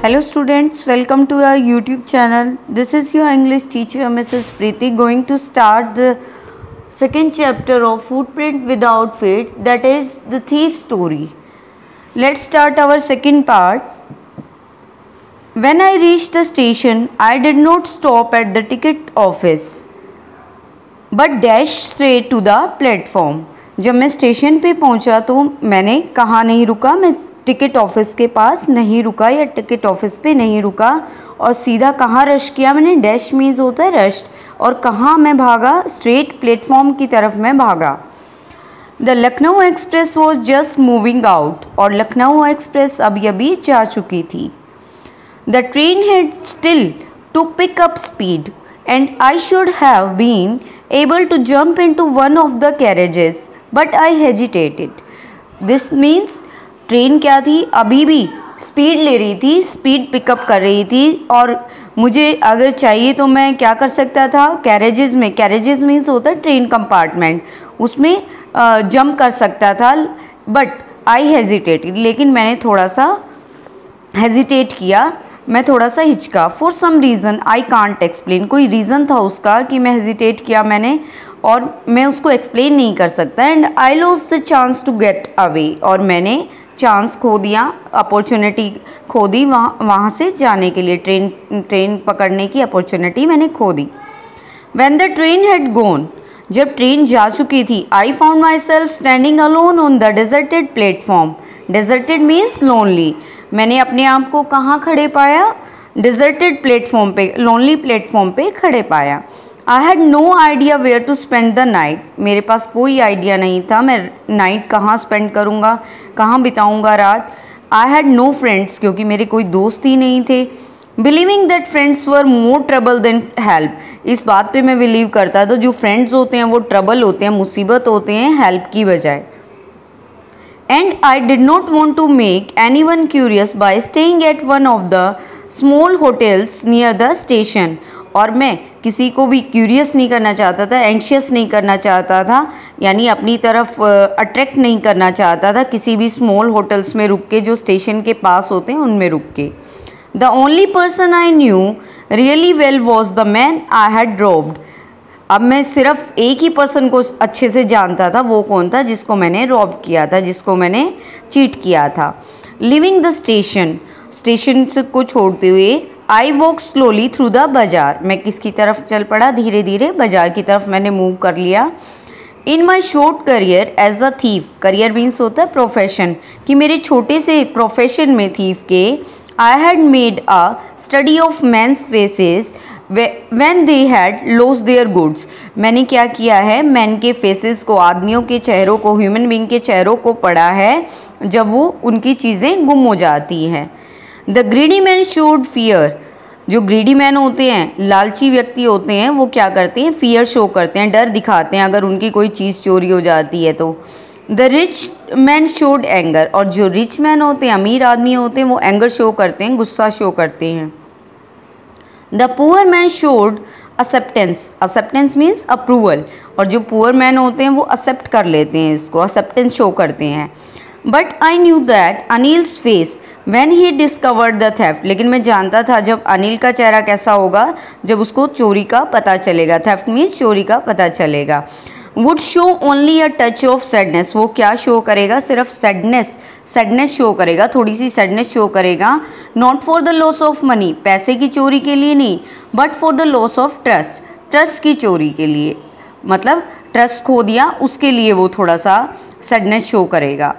Hello students, welcome to our YouTube channel. This is your English teacher Mrs. Preeti going to start the second chapter of Footprint Without Feet, that is the thief story. Let's start our second part. When I reached the station, I did not stop at the ticket office but dashed straight to the platform. जब मैं station पे पहुंचा तो मैंने कहाँ नहीं रुका, मैं टिकट ऑफिस के पास नहीं रुका या टिकट ऑफिस पे नहीं रुका और सीधा कहाँ रश किया मैंने, डैश मीन्स होता है रश, और कहाँ मैं भागा, स्ट्रेट प्लेटफॉर्म की तरफ मैं भागा. The Lucknow express was just moving out, और लखनऊ एक्सप्रेस अभी अभी जा चुकी थी. The train had still to pick up speed and I should have been able to jump into one of the carriages but I hesitated. This means train क्या थी, अभी भी स्पीड ले रही थी, स्पीड पिकअप कर रही थी और मुझे अगर चाहिए तो मैं क्या कर सकता था, कैरेजेस में, कैरेजेस मीन्स होता है ट्रेन कंपार्टमेंट, उसमें जंप कर सकता था. बट आई हेजिटेटेड, लेकिन मैंने थोड़ा सा हेजिटेट किया, मैं थोड़ा सा हिचका. For some reason I can't explain, कोई रीज़न था उसका कि मैं हेजिटेट किया मैंने और मैं उसको एक्सप्लेन नहीं कर सकता. And I lost the chance to get away, और मैंने चांस खो दिया, अपॉर्चुनिटी खो दी वहाँ से जाने के लिए, ट्रेन पकड़ने की अपॉर्चुनिटी मैंने खो दी. When the train had gone, जब ट्रेन जा चुकी थी, I found myself standing alone on the deserted platform. Deserted means lonely. मैंने अपने आप को कहाँ खड़े पाया, डिजर्टेड प्लेटफॉर्म पे, लोनली प्लेटफॉर्म पे खड़े पाया. I had no idea where to spend the night, मेरे पास कोई आइडिया नहीं था मैं नाइट कहाँ स्पेंड करूँगा, कहाँ बिताऊँगा रात. आई हैड नो फ्रेंड्स, क्योंकि मेरे कोई दोस्त ही नहीं थे. Believing that friends were more trouble than help, इस बात पे मैं बिलीव करता था जो फ्रेंड्स होते हैं वो ट्रबल होते हैं, मुसीबत होते हैं हेल्प की बजाय. And I did not want to make anyone curious by staying at one of the small hotels near the station. और मैं किसी को भी क्यूरियस नहीं करना चाहता था, एंशियस नहीं करना चाहता था, यानी अपनी तरफ अट्रैक्ट नहीं करना चाहता था किसी भी स्मॉल होटल्स में रुक के जो स्टेशन के पास होते हैं उनमें रुक के. The only person I knew really well was the man I had robbed. अब मैं सिर्फ एक ही पर्सन को अच्छे से जानता था, वो कौन था, जिसको मैंने रॉब किया था, जिसको मैंने चीट किया था. लिविंग द स्टेशन, स्टेशन को छोड़ते हुए, I walk slowly through the बाजार, मैं किसकी तरफ चल पड़ा, धीरे धीरे बाजार की तरफ मैंने मूव कर लिया. In my short career as a thief, career means होता है प्रोफेशन, कि मेरे छोटे से प्रोफेशन में थीफ के, I had made a study of men's faces when they had lost their goods. मैंने क्या किया है, मैन के फेसेस को, आदमियों के चेहरों को, ह्यूमन बींग के चेहरों को पढ़ा है जब वो उनकी चीज़ें गुम हो जाती हैं. The greedy man showed fear, जो ग्रीडी मैन होते हैं, लालची व्यक्ति होते हैं, वो क्या करते हैं, फियर शो करते हैं, डर दिखाते हैं अगर उनकी कोई चीज़ चोरी हो जाती है तो. The rich man showed anger, और जो रिच मैन होते हैं, अमीर आदमी होते हैं, वो एंगर शो करते हैं, गुस्सा शो करते हैं. The poor man showed acceptance, acceptance means approval, और जो पुअर मैन होते हैं वो एक्सेप्ट कर लेते हैं, इसको एक्सेप्टेंस शो करते हैं. But I knew that Anil's face when he discovered the theft, लेकिन मैं जानता था जब अनिल का चेहरा कैसा होगा जब उसको चोरी का पता चलेगा, थेफ्ट मीन्स चोरी का पता चलेगा. Would show only a touch of sadness, वो क्या शो करेगा, सिर्फ सैडनेस, सैडनेस शो करेगा, थोड़ी सी सैडनेस शो करेगा. Not for the loss of money, पैसे की चोरी के लिए नहीं, but for the loss of trust, trust की चोरी के लिए, मतलब ट्रस्ट खो दिया उसके लिए वो थोड़ा सा सैडनेस शो करेगा.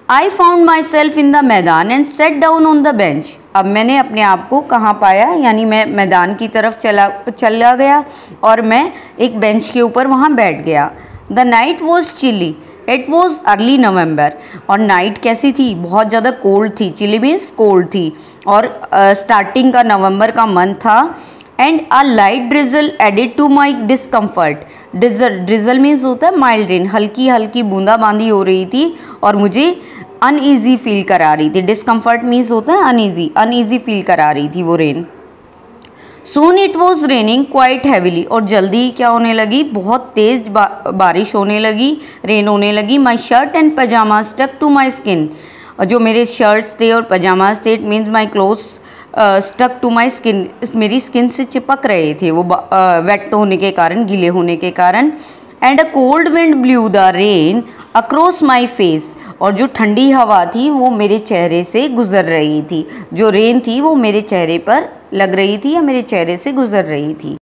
I found myself in the maidan and set down on the bench, अब मैंने अपने आप को कहाँ पाया, यानी मैं मैदान की तरफ चला गया और मैं एक बेंच के ऊपर वहाँ बैठ गया. The night was chilly, it was early November, और नाइट कैसी थी, बहुत ज़्यादा कोल्ड थी, चिली मीन्स कोल्ड थी, और स्टार्टिंग का नवंबर का मंथ था. And a light drizzle added to my discomfort, drizzle means होता है माइल्ड रेन, हल्की हल्की बूंदाबांदी हो रही थी और मुझे अनईजी फील करा रही थी. डिस्कम्फर्ट मीन्स होता है अनईजी, अनईजी फील करा रही थी वो rain. Soon it was raining quite heavily, और जल्दी क्या होने लगी, बहुत तेज़ बारिश होने लगी, रेन होने लगी. My shirt and pyjama stuck to my skin, और जो मेरे शर्ट्स थे और पजामाज थे, it means my clothes stuck to my skin, मेरी स्किन से चिपक रहे थे वो वेट होने के कारण, गीले होने के कारण। And a cold wind blue the rain across my face, और जो ठंडी हवा थी वो मेरे चेहरे से गुजर रही थी, जो रेन थी वो मेरे चेहरे पर लग रही थी या मेरे चेहरे से गुजर रही थी।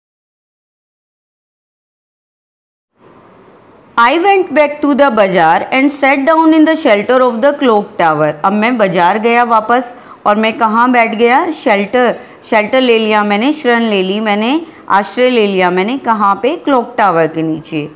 I went back to the बाजार and sat down in the shelter of the clock tower। अब मैं बाजार गया वापस और मैं कहाँ बैठ गया, शेल्टर ले लिया मैंने, शरण ले ली मैंने, आश्रय ले लिया मैंने, कहाँ पे, क्लॉक टावर के नीचे।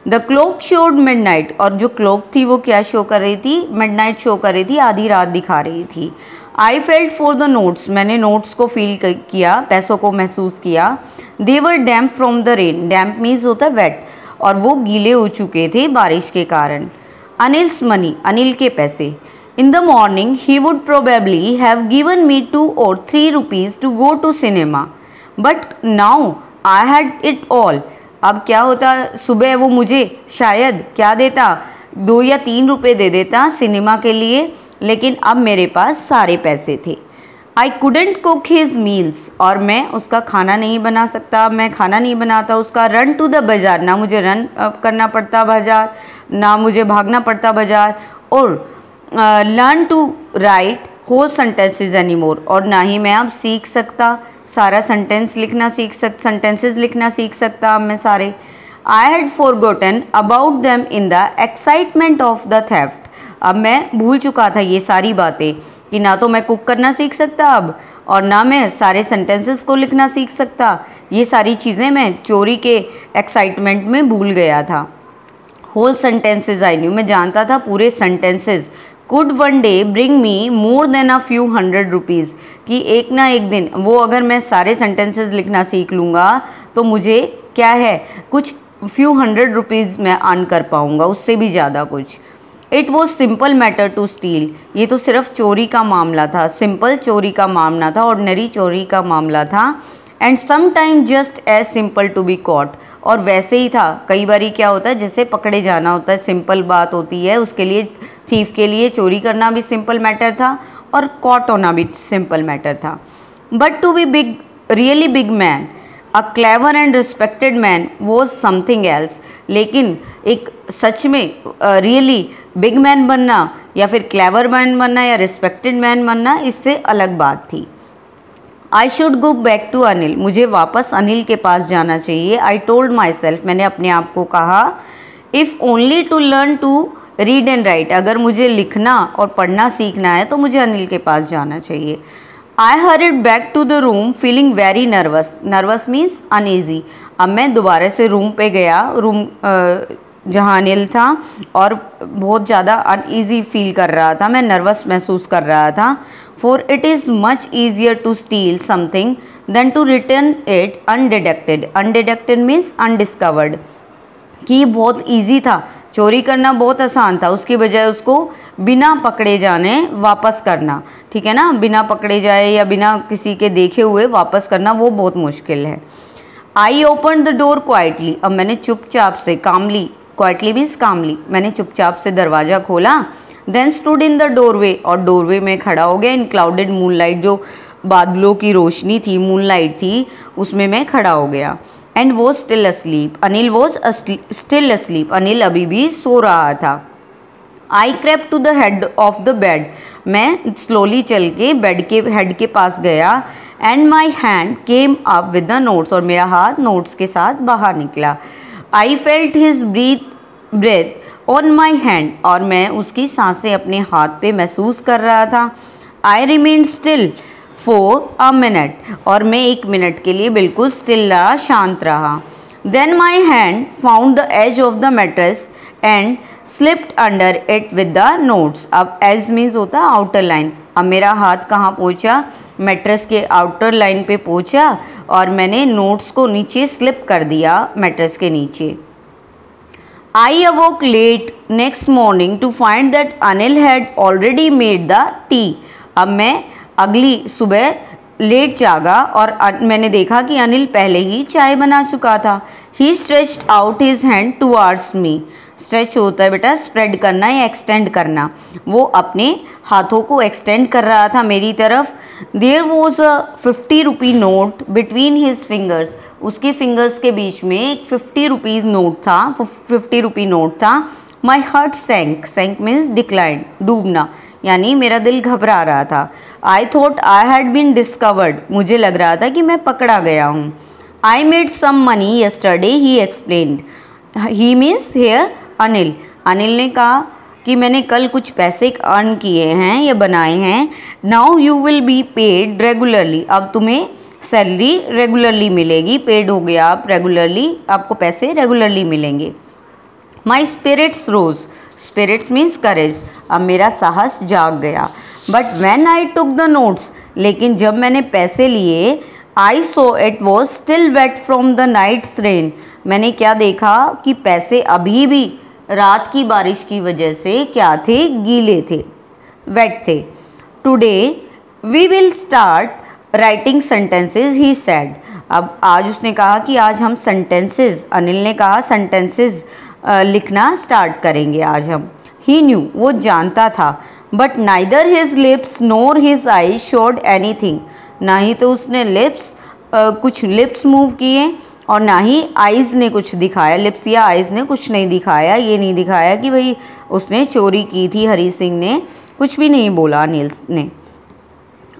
द क्लॉक शोड मिडनाइट, और जो क्लॉक थी वो क्या शो कर रही थी, मिडनाइट शो कर रही थी, आधी रात दिखा रही थी। I felt for the notes, मैंने नोट्स को फील किया, पैसों को महसूस किया। They were damp from the rain, damp means होता है वेट, और वो गीले हो चुके थे बारिश के कारण। अनिल्स मनी, अनिल के पैसे। In the morning he would probably have given me 2 or 3 rupees to go to cinema, but now I had it all. अब क्या होता, सुबह वो मुझे शायद क्या देता, 2 या 3 रुपये दे देता सिनेमा के लिए, लेकिन अब मेरे पास सारे पैसे थे। I couldn't cook his meals, और मैं उसका खाना नहीं बना सकता, मैं खाना नहीं बनाता उसका। रन टू द बाजार, ना मुझे रन करना पड़ता बाजार, ना मुझे भागना पड़ता बाजार। और learn to write whole sentences any more, और ना ही मैं अब सीख सकता सारा सेंटेंसेस लिखना सीख सकता अब मैं सारे। I had forgotten about them in the excitement of the theft, अब मैं भूल चुका था ये सारी बातें कि ना तो मैं कुक करना सीख सकता अब, और ना मैं सारे सेंटेंसेस को लिखना सीख सकता। ये सारी चीज़ें मैं चोरी के एक्साइटमेंट में भूल गया था। होल सेंटेंसेस आई न्यू, मैं जानता था पूरे sentences. Could one day bring me more than a few 100 rupees, कि एक ना एक दिन वो, अगर मैं सारे सेंटेंसेस लिखना सीख लूँगा तो मुझे क्या है, कुछ फ्यू 100 रुपीज़ मैं अर्न कर पाऊँगा, उससे भी ज़्यादा कुछ। It was simple matter to steal, ये तो सिर्फ चोरी का मामला था, सिंपल चोरी का मामला था, ऑर्डिनरी चोरी का मामला था। And sometime just as simple to be caught, और वैसे ही था, कई बारी क्या होता है, जैसे पकड़े जाना होता है, सिंपल बात होती है, उसके लिए थीफ के लिए चोरी करना भी सिंपल मैटर था और कॉट होना भी सिंपल मैटर था। But to be big, really big man, a clever and respected man was something else, लेकिन एक सच में रियली बिग मैन बनना या फिर क्लेवर मैन बनना या रिस्पेक्टेड मैन बनना, इससे अलग बात थी। I should go back to Anil, मुझे वापस अनिल के पास जाना चाहिए। आई टोल्ड माई सेल्फ, मैंने अपने आप को कहा। If only to learn to read and write, अगर मुझे लिखना और पढ़ना सीखना है तो मुझे अनिल के पास जाना चाहिए। I hurried back to the room feeling very nervous, nervous means uneasy. अब मैं दोबारा से रूम पे गया, रूम जहाँ अनिल था, और बहुत ज़्यादा अनईजी फील कर रहा था, मैं नर्वस महसूस कर रहा था। For it is much easier to steal something than to return it undetected, undetected means undiscovered, कि बहुत ईजी था, चोरी करना बहुत आसान था, उसकी बजाय उसको बिना पकड़े जाने वापस करना, ठीक है ना, बिना पकड़े जाए या बिना किसी के देखे हुए वापस करना वो बहुत मुश्किल है। I open the door quietly, अब मैंने चुपचाप से, कामली, क्वाइटली मीन्स कामली, मैंने चुपचाप से दरवाज़ा खोला। Then stood in the doorway, और डोरवे में खड़ा हो गया। इन क्लाउडेड मूनलाइट, जो बादलों की रोशनी थी, मूनलाइट थी, उसमें मैं खड़ा हो गया। And was still asleep, Anil was still asleep, Anil अभी भी सो रहा था। I crept to the head of the bed, मैं स्लोली चल के बेड के हेड के पास गया। And my hand came up with the notes, और मेरा हाथ नोट्स के साथ बाहर निकला। I felt his breath on my hand, और मैं उसकी सांसें अपने हाथ पे महसूस कर रहा था। I remain still for a minute, और मैं 1 मिनट के लिए बिल्कुल स्टिल रहा, शांत रहा। Then my hand found the edge of the mattress and slipped under it with the notes. अब एज मीन्स होता है आउटर लाइन, अब मेरा हाथ कहाँ पहुँचा, मैट्रेस के आउटर लाइन पे पहुँचा, और मैंने नोट्स को नीचे स्लिप कर दिया मैट्रेस के नीचे। I awoke late next morning to find that Anil had already made the tea, अब मैं अगली सुबह लेट जागा और मैंने देखा कि अनिल पहले ही चाय बना चुका था। He stretched out his hand towards me, stretch होता है बेटा स्प्रेड करना या एक्सटेंड करना। वो अपने हाथों को एक्सटेंड कर रहा था मेरी तरफ। There was a 50 rupee note between his fingers, उसके फिंगर्स के बीच में एक 50 रुपीज़ नोट था, 50 रुपी नोट था। My heart sank, sank means decline, डूबना, यानी मेरा दिल घबरा रहा था। I thought I had been discovered, मुझे लग रहा था कि मैं पकड़ा गया हूँ। I made some money yesterday, he explained. He means here Anil. Anil ने कहा कि मैंने कल कुछ पैसे अर्न किए हैं या बनाए हैं। Now you will be paid regularly, अब तुम्हें सैलरी रेगुलरली मिलेगी। पेड हो गया आप रेगुलरली, आपको पैसे रेगुलरली मिलेंगे। My spirits rose, spirits means courage, अब मेरा साहस जाग गया। But when I took the notes, लेकिन जब मैंने पैसे लिए, I saw it was still wet from the night's rain, मैंने क्या देखा कि पैसे अभी भी रात की बारिश की वजह से क्या थे, गीले थे, वेट थे। Today we will start writing sentences, he said. अब आज उसने कहा कि आज हम सेंटेंसेस, अनिल ने कहा सेंटेंसेस लिखना स्टार्ट करेंगे आज हम। ही न्यू, वो जानता था। But neither his lips NOR his I showed anything, ना ही तो उसने लिप्स कुछ लिप्स मूव किए और ना ही आइज़ ने कुछ दिखाया, लिप्स या आइज़ ने कुछ नहीं दिखाया। ये नहीं दिखाया कि भाई उसने चोरी की थी, हरी सिंह ने कुछ भी नहीं बोला अनिल ने।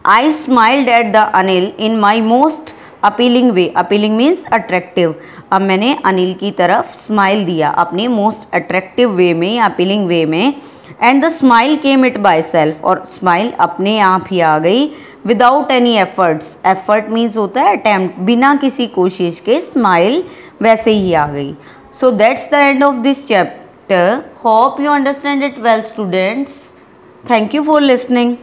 I smiled at the Anil in my most appealing way, appealing means attractive. अब मैंने अनिल की तरफ स्माइल दिया अपने मोस्ट अट्रैक्टिव वे में या अपीलिंग वे में। And the smile came it by self, और स्माइल अपने आप ही आ गई। Without any efforts, effort means होता है अटैम्प्ट, बिना किसी कोशिश के स्माइल वैसे ही आ गई। So that's the end of this chapter. Hope you understand it well students. Thank you for listening.